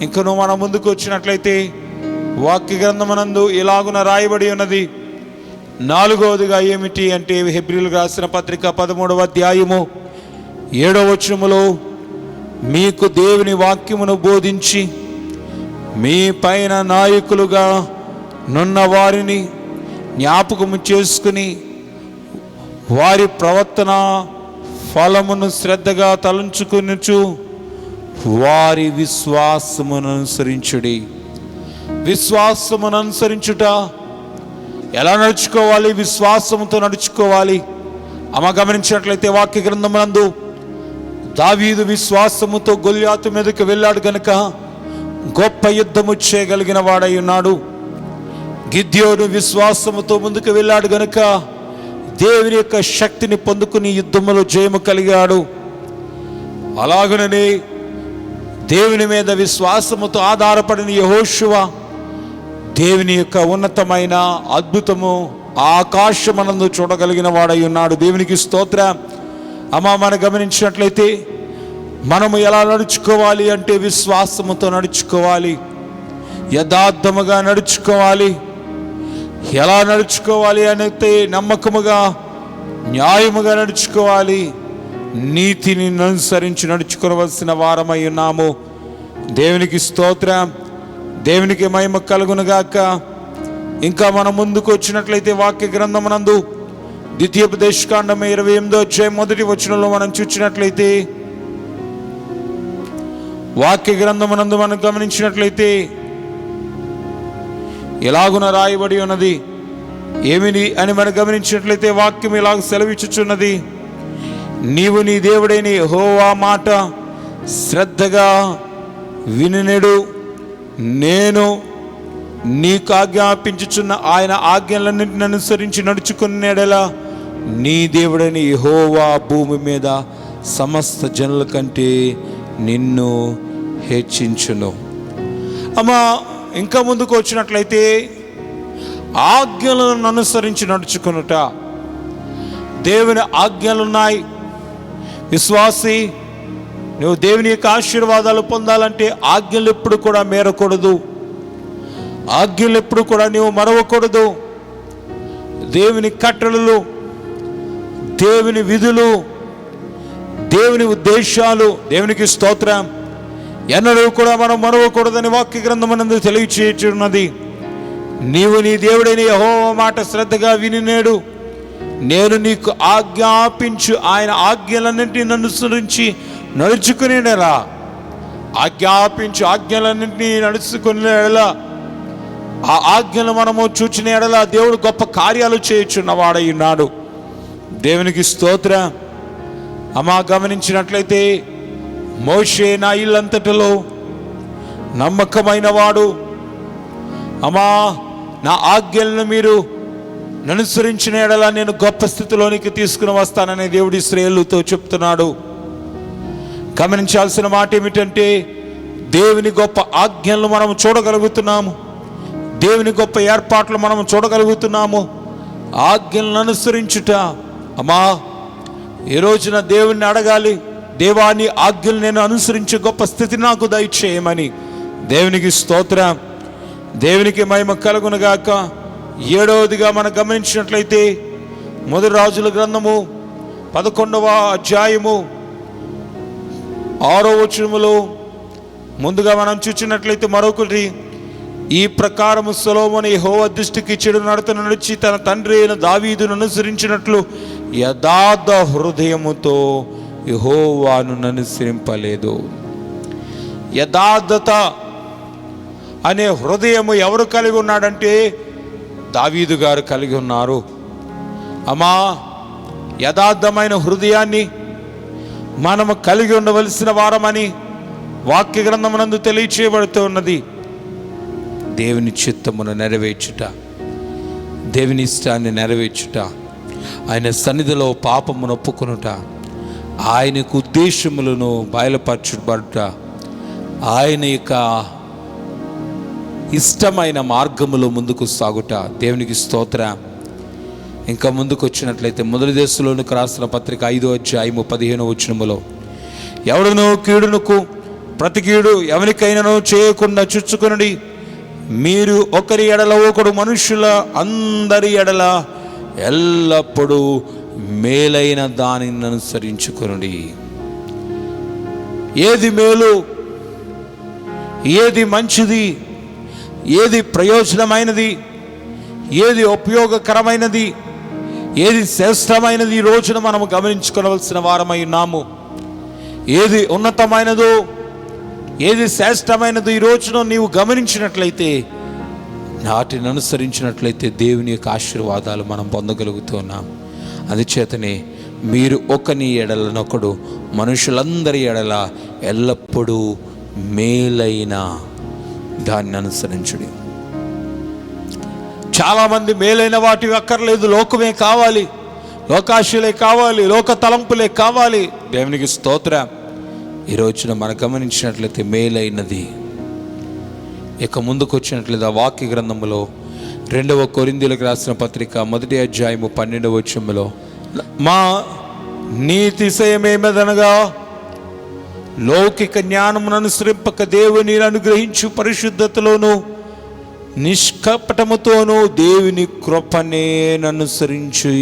ఇంకను మన ముందుకు వచ్చినట్లయితే వాక్య గ్రంథమునందు ఇలాగున రాయబడి ఉన్నది. 4వదిగా ఏమిటి అంటే, హెబ్రీయులకు రాసిన పత్రిక 13వ అధ్యాయము 7వ వచనములో, మీకు దేవుని వాక్యమును బోధించి మీ పైన నాయకులుగా నున్న వారిని జ్ఞాపకము చేసుకుని వారి ప్రవర్తన ఫలమును శ్రద్ధగా తలంచుకొనుచు వారి విశ్వాసమును అనుసరించుడి. విశ్వాసమును అనుసరించుట ఎలా నడుచుకోవాలి? విశ్వాసముతో నడుచుకోవాలి. గమనించినట్లయితే వాక్య గ్రంథమునందు దావీదు విశ్వాసముతో గొల్యాతు మీదకి వెళ్ళాడు గనుక గొప్ప యుద్ధము చేయగలిగిన వాడై ఉన్నాడు. గిద్యోను విశ్వాసముతో ముందుకు వెళ్ళాడు గనుక దేవుని యొక్క శక్తిని పొందుకుని యుద్ధములో జయము కలిగాడు. అలాగనే దేవుని మీద విశ్వాసముతో ఆధారపడిన యెహోషువ దేవుని యొక్క ఉన్నతమైన అద్భుతము ఆకాశమనందు చూడగలిగిన వాడై ఉన్నాడు. దేవునికి స్తోత్రం. మనం గమనించినట్లయితే మనము ఎలా నడుచుకోవాలి అంటే, విశ్వాసముతో నడుచుకోవాలి, యథార్థముగా నడుచుకోవాలి. ఎలా నడుచుకోవాలి అంటే, నమ్మకముగా న్యాయముగా నడుచుకోవాలి. నీతిని అనుసరించి నడుచుకోవలసిన వారమై ఉన్నాము. దేవునికి స్తోత్రం, దేవునికి మహిమ కలుగునుగాక. ఇంకా మనం ముందుకు వచ్చినట్లయితే వాక్య గ్రంథమునందు ద్వితీయోపదేశకాండం 28వ అధ్యాయం 1వ వచనంలో మనం చూసినట్లయితే, వాక్య గ్రంథమునందు మనం గమనించినట్లయితే ఎలాగున రాయబడి ఉన్నది. ఏమిని అని మనం గమనించినట్లయితే వాక్యం ఇలాగ సెలవిచ్చుచున్నది. నీవు నీ దేవుడైన యెహోవా మాట శ్రద్ధగా వినునెడు. నేను నీకు ఆజ్ఞాపించుచున్న ఆయన ఆజ్ఞలన్నింటిని అనుసరించి నడుచుకునేడలా నీ దేవుడైన యెహోవా భూమి మీద సమస్త జనుల కంటే నిన్ను హెచ్చించును. ఇంకా ముందుకు వచ్చినట్లయితే ఆజ్ఞలను అనుసరించి నడుచుకునుట. దేవుని ఆజ్ఞలున్నాయి. విశ్వాసి, నువ్వు దేవుని యొక్క ఆశీర్వాదాలు పొందాలంటే ఆజ్ఞలు ఎప్పుడు కూడా మేరకూడదు. ఆజ్ఞలు ఎప్పుడు కూడా నీవు మరవకూడదు. దేవుని కట్టడలు, దేవుని విధులు, దేవుని ఉద్దేశాలు, దేవునికి స్తోత్రం, ఎన్నడూ కూడా మనం మరవకూడదని వాక్య గ్రంథమునందు తెలియచేయుచున్నది. నీవు నీ దేవుడైన యెహోవా మాట శ్రద్ధగా వినునేడు. నేను నీకు ఆజ్ఞాపించు ఆయన ఆజ్ఞలన్నింటినీ అనుసరించి నడుచుకునేలా, ఆజ్ఞాపించు ఆజ్ఞలన్నింటినీ నడుచుకునేలా, ఆ ఆజ్ఞలు మనము చూచిన ఎడలా దేవుడు గొప్ప కార్యాలు చేయుచున్నవాడై ఉన్నాడు. దేవునికి స్తోత్రం. గమనించినట్లయితే మోషే నా ఇల్లంతటిలో నమ్మకమైన వాడు. నా ఆజ్ఞలను మీరు అనుసరించిన ఎడలా నేను గొప్ప స్థితిలోనికి తీసుకుని వస్తానని దేవుడి ఇశ్రాయేలుతో చెప్తున్నాడు. గమనించాల్సిన మాట ఏమిటంటే, దేవుని గొప్ప ఆజ్ఞలను మనం చూడగలుగుతున్నాము. దేవుని గొప్ప ఏర్పాట్లు మనం చూడగలుగుతున్నాము. ఆజ్ఞలను అనుసరించుట. ఈ రోజున దేవుణ్ణి అడగాలి, దేవా నీ ఆజ్ఞలు నేను అనుసరించే గొప్ప స్థితి నాకు దయచేయమని. దేవునికి స్తోత్రం, దేవునికి మహిమ కలుగునుగాక. 7వదిగా మనం గమనించినట్లయితే మొదటి రాజుల గ్రంథము 11వ అధ్యాయము 6వ వచనములో ముందుగా మనం చూసినట్లయితే మరొకటి, ఈ ప్రకారము సొలొమోను యెహోవా దృష్టికి చెడు నడతను నడిచి తన తండ్రి అయిన దావీదును అనుసరించినట్లు యథార్థ హృదయముతో యెహోవాను అనుసరింపలేదు. యథార్థత అనే హృదయము ఎవరు కలిగి ఉన్నాడంటే దావీదు గారు కలిగి ఉన్నారు. యథార్థమైన హృదయాన్ని మనము కలిగి ఉండవలసిన వారమని వాక్య గ్రంథమునందు తెలియచేయబడుతూ ఉన్నది. దేవుని చిత్తమును నెరవేర్చుట, దేవుని ఇష్టాన్ని నెరవేర్చుట, ఆయన సన్నిధిలో పాపమును ఒప్పుకొనుట, ఆయనకు ఉద్దేశములను బయలుపరచబడుట, ఆయన యొక్క ఇష్టమైన మార్గములో ముందుకు సాగుట. దేవునికి స్తోత్రం. ఇంకా ముందుకు వచ్చినట్లయితే మొదటి దశలోనికి రాసిన పత్రిక 5వ అధ్యాయము 15వ వచనములో, ఎవడును కీడునకు ప్రతి కీడు ఎవరికైనాను చేయకుండా చూచుకొనుడి, మీరు ఒకరి ఎడల ఒకడు మనుషుల అందరి ఎడల ఎల్లప్పుడూ మేలైన దానిని అనుసరించుకొనుడి. ఏది మేలు, ఏది మంచిది, ఏది ప్రయోజనమైనది, ఏది ఉపయోగకరమైనది, ఏది శ్రేష్టమైనది ఈ రోజున మనం గమనించుకోవలసిన వారమై ఉన్నాము. ఏది ఉన్నతమైనదో, ఏది శ్రేష్టమైనదో ఈ రోజున నీవు గమనించినట్లయితే, వాటిని అనుసరించినట్లయితే దేవుని యొక్క ఆశీర్వాదాలు మనం పొందగలుగుతున్నాం. అందుచేతనే మీరు ఒకని ఎడలనొకడు మనుషులందరి ఎడల ఎల్లప్పుడూ మేలైన దాన్ని అనుసరించుడి. చాలామంది మేలైన వాటి అక్కర్లేదు, లోకమే కావాలి, లోకాశలే కావాలి, లోక తలంపులే కావాలి. దేవునికి స్తోత్రం. ఈ రోజున మనం గమనించినట్లయితే మేలైనది. ఇక ముందుకు వచ్చినట్లయితే వాక్య గ్రంథములో 2వ కొరింథీయులకు రాసిన పత్రిక 1వ అధ్యాయము 12వ వచనములో, మా నీతిశయమేమదనగా లౌకిక జ్ఞానమును అనుసరింపక దేవుని అనుగ్రహించు పరిశుద్ధతలోను నిష్కపటముతోనూ దేవుని కృపనే అనుసరించి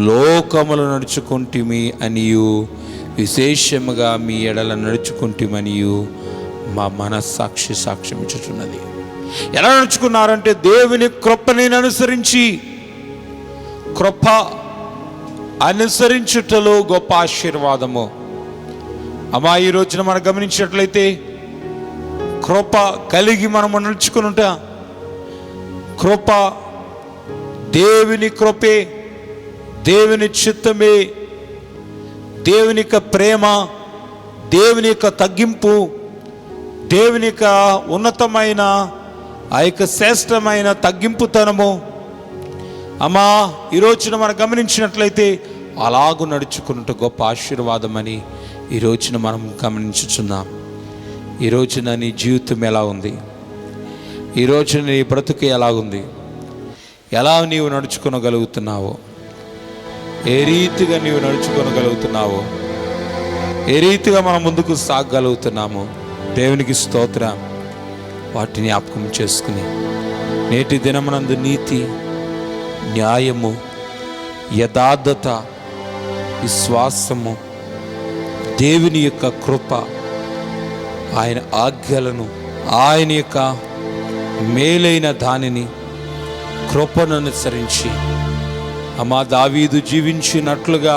లోకములు నడుచుకుంటుమి అనియు, విశేషముగా మీ ఎడల నడుచుకుంటుమనియు మా మనస్సాక్షి సాక్ష్యం ఇచ్చుచున్నది. ఎలా నడుచుకున్నారంటే దేవుని కృపని అనుసరించి. కృప అనుసరించుటలో గొప్ప ఆశీర్వాదము. అమ్మా, ఈ రోజున మనం గమనించినట్లయితే కృప కలిగి మనము నడుచుకునుట, కృప దేవుని కృపే, దేవుని చిత్తమే, దేవుని యొక్క ప్రేమ, దేవుని యొక్క తగ్గింపు, దేవుని యొక్క ఉన్నతమైన ఆ యొక్క శ్రేష్టమైన తగ్గింపుతనము. అమ్మా, ఈ రోజున మనం గమనించినట్లయితే అలాగూ నడుచుకున్నట్టు గొప్ప ఆశీర్వాదమని ఈ రోజున మనం గమనించుచున్నాం. ఈ రోజున నీ జీవితం ఎలా ఉంది? ఈ రోజున నీ బ్రతుకు ఎలా ఉంది? ఎలా నీవు నడుచుకోగలుగుతున్నావో, ఏ రీతిగా నీవు నడుచుకోగలుగుతున్నావో, ఏ రీతిగా మనం ముందుకు సాగగలుగుతున్నామో దేవునికి స్తోత్రం. వాటిని జ్ఞాపకం చేసుకుని నేటి దినమునందు నీతి, న్యాయము, యథార్థత, విశ్వాసము, దేవుని యొక్క కృప, ఆయన ఆజ్ఞలను, ఆయన యొక్క మేలైన దానిని, కృపను అనుసరించి అమ్మా దావీదు జీవించినట్లుగా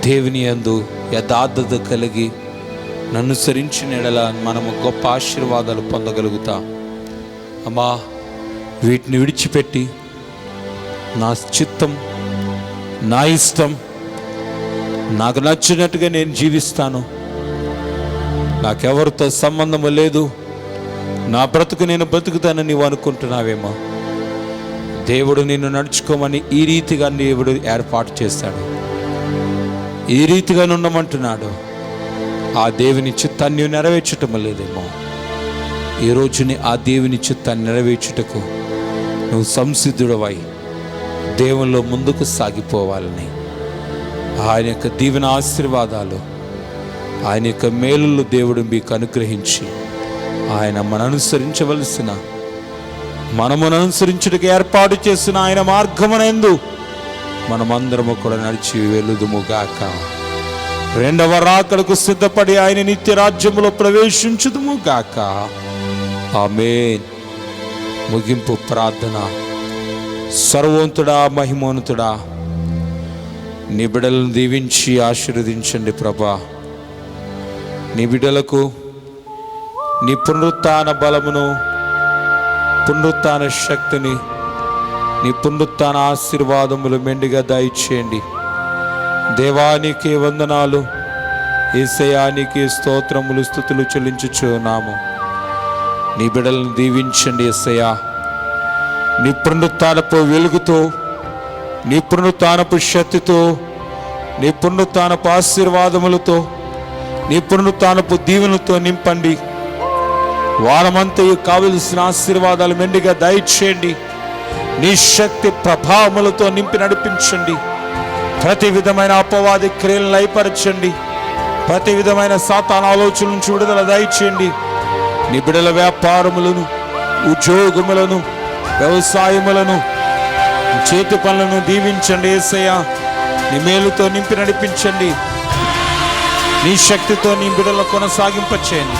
దేవుని యందు యథార్థత కలిగి నన్నుసరించిన ఎడల మనము గొప్ప ఆశీర్వాదాలు పొందగలుగుతాం. అమ్మా, వీటిని విడిచిపెట్టి నా చిత్తం, నా ఇష్టం, నాకు నచ్చినట్టుగా నేను జీవిస్తాను, నాకెవరితో సంబంధము లేదు, నా బ్రతుకు నేను బ్రతుకుతానని నీవు అనుకుంటున్నావేమో. దేవుడు నిన్ను నడుచుకోమని ఈ రీతిగా దేవుడు ఏర్పాటు చేశాడు, ఈ రీతిగా ఉండమంటున్నాడు. ఆ దేవుని చిత్తాన్ని నెరవేర్చటం లేదేమో. ఈ రోజుని ఆ దేవుని చిత్తాన్ని నెరవేర్చుటకు నువ్వు సంసిద్ధుడవై దేవునిలో ముందుకు సాగిపోవాలని, ఆయన యొక్క దీవెన ఆశీర్వాదాలు, ఆయన యొక్క మేలులు దేవుడు మీకు అనుగ్రహించి ఆయన మనం అనుసరించవలసిన, మనమును అనుసరించుటకు ఏర్పాటు చేసిన ఆయన మార్గమునందు మనమందరము కూడా నడిచి వెలుదుముగాక. రెండవ రాకడకు సిద్ధపడి ఆయన నిత్య రాజ్యములో ప్రవేశించుదుముగాక. ఆమేన్. ముగింపు ప్రార్థన. సర్వోన్నతుడా, మహిమోన్నతుడా, నీ బిడ్డలను దీవించి ఆశీర్వదించండి ప్రభా. నీ బిడ్డలకు నీ పునరుత్థాన బలమును, పునరుత్థాన శక్తిని, నీ పునరుత్థాన ఆశీర్వాదములు మెండుగా దయచేయండి. దేవానికి వందనాలు, యేసయ్యానికి స్తోత్రములు, స్తుతులు చెల్లించుచున్నాము. నీ బిడ్డలను దీవించండి యేసయ్యా. నీ పునరుత్థానపు వెలుగుతో, నీ పునరుత్థానపు శక్తితో, నీ పునరుత్థానపు ఆశీర్వాదములతో, నీ పునరుత్థానపు దీవెనలతో నింపండి. వారమంతయు కావలసిన ఆశీర్వాదాలు మెండుగా దయచేయండి. నీ శక్తి ప్రభావములతో నింపి నడిపించండి. ప్రతి విధమైన అపవాది క్రియలను లయపరచండి. ప్రతి విధమైన సాతాను ఆలోచనల నుంచి విడుదల దయచేయండి. నీ బిడ్డల వ్యాపారములను, ఉద్యోగములను, వ్యవసాయములను, చేతి పనులను దీవించండి. యేసయ్యా, నీ మేలుతో నింపి నడిపించండి. నీ శక్తితో నీ బిడ్డల కొనసాగింపచేయండి.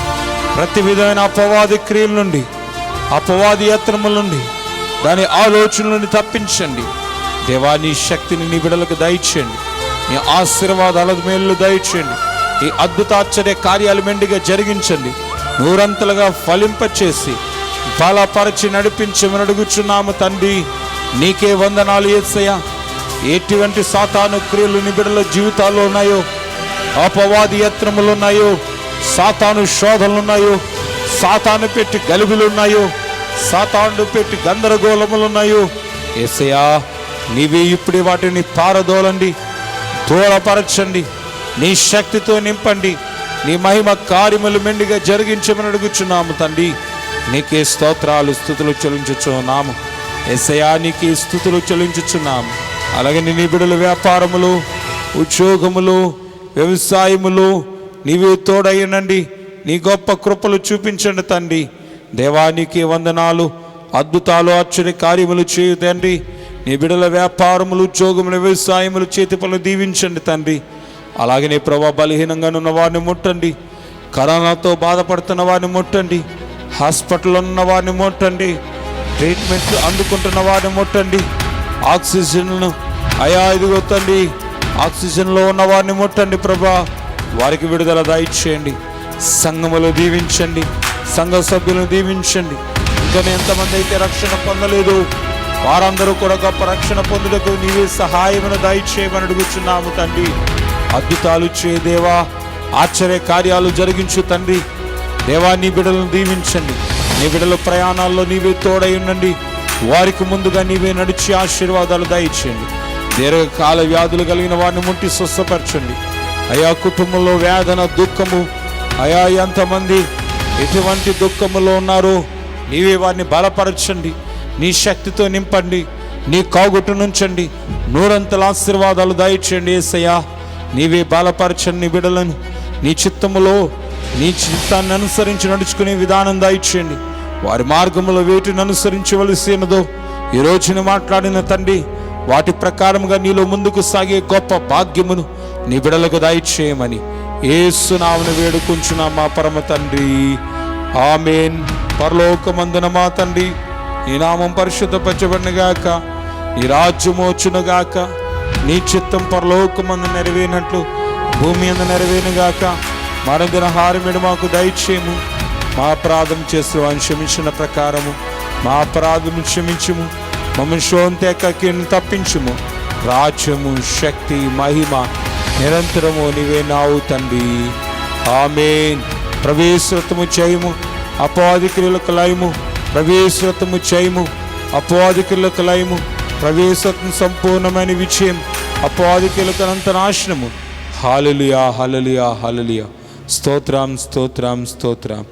ప్రతి విధమైన అపవాది క్రియల నుండి, అపవాది యత్నముల నుండి, దాని ఆలోచనల నుండి తప్పించండి. దేవా, నీ శక్తిని నీ బిడ్డలకు దయచేయండి. నీ ఆశీర్వాదాల మేలు దయచేయండి. ఈ అద్భుతాశ్చర్య కార్యాలు మెండుగా జరిగించండి. నూరంతలుగా ఫలింపచేసి బలపరచి నడిపించమని అడుగుచున్నాము తండ్రి. నీకే వందనాలు యేసయ్యా. ఎటువంటి సాతాను క్రియలు నీ బిడ్డల జీవితాల్లో ఉన్నాయో, అపవాది యత్నములు ఉన్నాయో, సాతాను శోధనలు ఉన్నాయో, సాతాను పెట్టి గలిబిలు ఉన్నాయో, సాతాను పెట్టి గందరగోళములు ఉన్నాయో, యేసయ్యా నీవే ఇప్పుడే వాటిని పారదోలండి, దూరపరచండి. నీ శక్తితో నింపండి. నీ మహిమ కార్యములు మెండుగా జరిగించమని అడుగుచున్నాము తండ్రి. నీకే స్తోత్రాలు, స్తుతులు చెల్లించుచున్నాము యేసయ్యా. నీకే స్తుతులు చెల్లించుచున్నాము. అలాగే నీ బిడ్డల వ్యాపారములు, ఉద్యోగములు, వ్యవసాయములు నీవే తోడయ్యనండి. నీ గొప్ప కృపలు చూపించండి తండ్రి. దేవానికి వందనాలు. అద్భుతాలు, ఆశ్చర్య కార్యములు చేయు తండ్రి. నీ బిడ్డల వ్యాపారములు, ఉద్యోగములు, వ్యవసాయములు, చేతి పనులు దీవించండి తండ్రి. అలాగే నీ ప్రభా, బలహీనంగా ఉన్న వారిని ముట్టండి. కరోనాతో బాధపడుతున్న వారిని ముట్టండి. హాస్పిటల్లో ఉన్న వారిని ముట్టండి. ట్రీట్మెంట్ అందుకుంటున్న వారిని ముట్టండి. ఆక్సిజన్ను ఇదిగో తండ్రి, ఆక్సిజన్లో ఉన్న వారిని ముట్టండి ప్రభా. వారికి విడుదల దయచేయండి. సంఘములు దీవించండి. సంఘ సభ్యులను దీవించండి. ఇంకా ఎంతమంది అయితే రక్షణ పొందలేదు వారందరూ కూడా గొప్ప రక్షణ పొందుటకు నీవే సహాయమును దయచేయమని అడుగుచున్నాము తండ్రి. అద్భుతాలు చేయ దేవా, ఆశ్చర్య కార్యాలు జరిగించు తండ్రి. దేవా, నీ బిడ్డలను దీవించండి. నీ బిడ్డల ప్రయాణాల్లో నీవే తోడై ఉండండి. వారికి ముందుగా నీవే నడిచి ఆశీర్వాదాలు దయచేయండి. దీర్ఘకాల వ్యాధులు కలిగిన వారిని ముట్టి స్వస్థపరచండి అయా. కుటుంబంలో వేదన, దుఃఖము అయా, ఎంతమంది ఎటువంటి దుఃఖములో ఉన్నారో నీవే వారిని బలపరచండి. నీ శక్తితో నింపండి. నీ కాగుట్టు నుంచండి. నూరంతల ఆశీర్వాదాలు దయచేయండి యేసయ్యా. నీవే బలపరచండి నీ బిడ్డలను. నీ చిత్తములో నీ చిత్తాన్ని అనుసరించి నడుచుకునే విధానం దయచేయండి. వారి మార్గములో వేటిని అనుసరించవలసినదో ఈ రోజున మాట్లాడిన తండ్రి, వాటి ప్రకారముగా నీలో ముందుకు సాగే గొప్ప భాగ్యమును నీ బిడ్డలకు దయచేయమని యేసు నామమున వేడుకుంటున్నాం మా పరమ తండ్రి. ఆమేన్. పరలోకమందున మా తండ్రి, నీ నామం పరిశుద్ధపరచబడునుగాక. నీ రాజ్యము వచ్చునుగాక. నీ చిత్తం పరలోకమందు నెరవేరినట్లు భూమి అందు నెరవేరునుగాక. మరొక ఆహారమును మాకు దయచేయము. మా అపరాధం చేస్తూ క్షమించిన ప్రకారము మా అపరాధము క్షమించుము. మమ్మల్ని శోధనకి తప్పించుము. రాజ్యము, శక్తి, మహిమ నిరంతరము నీవే నావు తండ్రి. ఆమేన్. ప్రవేశము చేయము, అపవాది క్రియలకు లయము. ప్రవేశము చేయము, అపవాది క్రియలకు లయము. ప్రవేశం సంపూర్ణమైన విజయం, అపవాది క్రియలకు అనంత నాశనము. హల్లెలూయా, హల్లెలూయా, హల్లెలూయా. స్తోత్రం, స్తోత్రం, స్తోత్రం.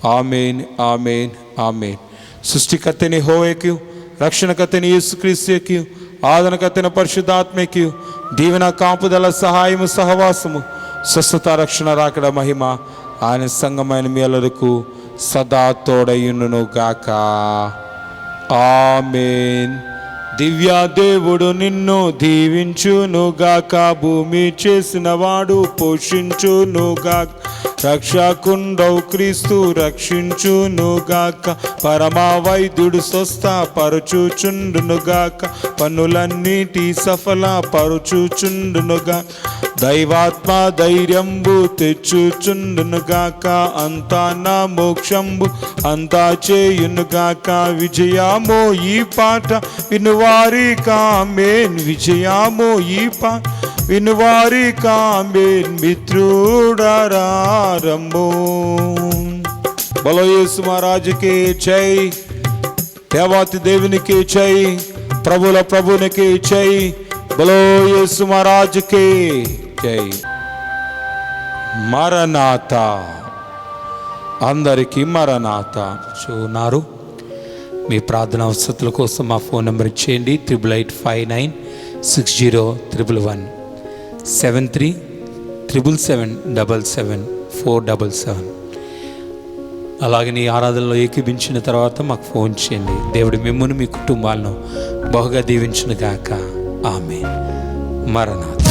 ఆమేన్, ఆమేన్, ఆమేన్. సృష్టికర్తని యెహోవాకు, రక్షణకర్తని యేసుక్రీస్తుకు, ఆదరణకర్తని పరిశుద్ధాత్మకు దీవెన, కాపుదల, సహాయము, సహవాసము, స్వస్థత, రక్షణ, రాకడ, మహిమ ఆయన సంగమైన మేలులకు సదా తోడయును గాక. ఆమేన్. దివ్యా దేవుడు నిన్ను దీవించునుగాక. భూమి చేసిన వాడు పోషించునుగాక. రక్షకుండవు క్రీస్తు రక్షించునుగాక. పరమా వైద్యుడు స్వస్థపరచుచుండునుగాక. పనులన్నిటి సఫల పరచుచుండునుగా. దైవాత్మ ధైర్యంబు తెచ్చుచుండునుగాక. అంతా నా మోక్షంబు అంతా చేయునుగాక. విజయామో ఈ పాట వినువారి కామేన్. విజయామో ఈ పాట వినువారి కామేన్. మిత్రుడారంభో. బలో యేసు మహారాజుకే జై. దేవాతి దేవునికి జై, ప్రభుల ప్రభునికి జై, బలో యేసు మహారాజుకి జై. మరణాత, అందరికీ మరణాత. చూన్నారు మీ ప్రార్థన అవసరతల కోసం మా ఫోన్ నెంబర్ ఇచ్చేయండి. 88596011 73777777 అలాగే నీ ఆరాధనలో ఏకీభించిన తర్వాత మాకు ఫోన్ చేయండి. దేవుడు మిమ్మును మీ కుటుంబాలను బహుగా దీవించును గాక. ఆమేన్. మరణాత.